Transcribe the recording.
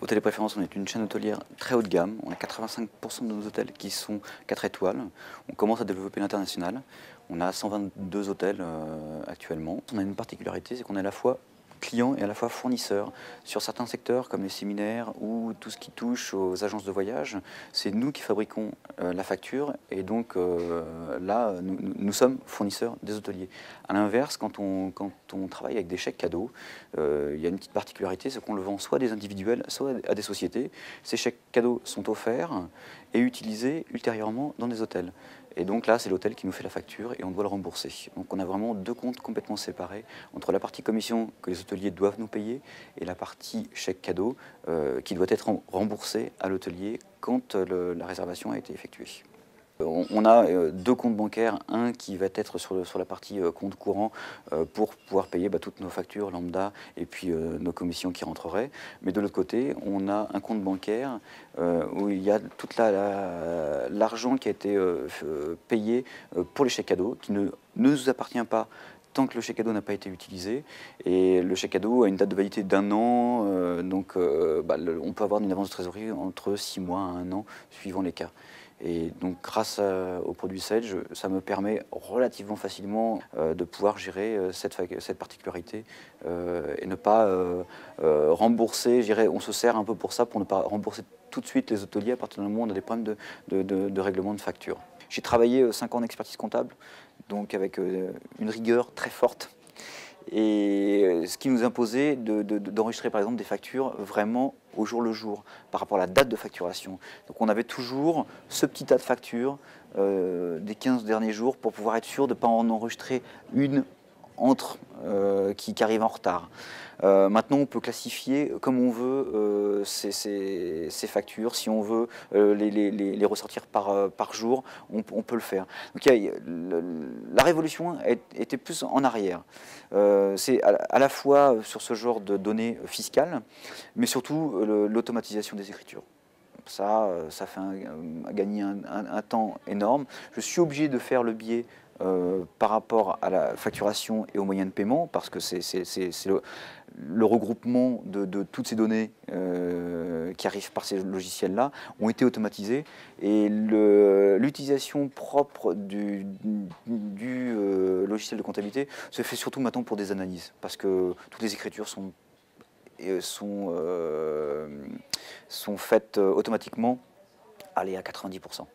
Hôtel et Préférence, on est une chaîne hôtelière très haut de gamme. On a 85% de nos hôtels qui sont 4 étoiles. On commence à développer l'international. On a 122 hôtels actuellement. On a une particularité, c'est qu'on est à la fois client et à la fois fournisseur. Sur certains secteurs comme les séminaires ou tout ce qui touche aux agences de voyage, c'est nous qui fabriquons la facture et donc là, nous sommes fournisseurs des hôteliers. À l'inverse, quand on travaille avec des chèques cadeaux, il y a une petite particularité, c'est qu'on le vend soit à des individuels, soit à des sociétés. Ces chèques cadeaux sont offerts et utilisés ultérieurement dans des hôtels. Et donc là, c'est l'hôtel qui nous fait la facture et on doit le rembourser. Donc on a vraiment deux comptes complètement séparés entre la partie commission que les hôteliers doivent nous payer et la partie chèque cadeau qui doit être remboursée à l'hôtelier quand la réservation a été effectuée. On a deux comptes bancaires, un qui va être sur la partie compte courant pour pouvoir payer toutes nos factures lambda et puis nos commissions qui rentreraient. Mais de l'autre côté, on a un compte bancaire où il y a tout l'argent qui a été payé pour les chèques cadeaux, qui ne nous appartient pas tant que le chèque cadeau n'a pas été utilisé. Et le chèque cadeau a une date de validité d'1 an, on peut avoir une avance de trésorerie entre 6 mois à 1 an, suivant les cas. Et donc grâce au produit Sage, ça me permet relativement facilement de pouvoir gérer cette particularité et ne pas rembourser, je dirais, on se sert un peu pour ça, pour ne pas rembourser tout de suite les hôteliers à partir du moment où on a des problèmes de règlement de facture. J'ai travaillé 5 ans en expertise comptable, donc avec une rigueur très forte. Et ce qui nous imposait d'enregistrer par exemple des factures vraiment au jour le jour par rapport à la date de facturation. Donc on avait toujours ce petit tas de factures des 15 derniers jours pour pouvoir être sûr de ne pas en enregistrer une entre qui arrive en retard. Maintenant, on peut classifier comme on veut ces factures. Si on veut les ressortir par jour, on peut le faire. Donc, la révolution était plus en arrière. C'est à la fois sur ce genre de données fiscales, mais surtout l'automatisation des écritures. Ça fait gagner un temps énorme. Je suis obligé de faire le biais par rapport à la facturation et aux moyens de paiement, parce que c'est le regroupement de toutes ces données qui arrivent par ces logiciels-là ont été automatisés, et l'utilisation propre du logiciel de comptabilité se fait surtout maintenant pour des analyses, parce que toutes les écritures sont faites automatiquement, allez, à 90%.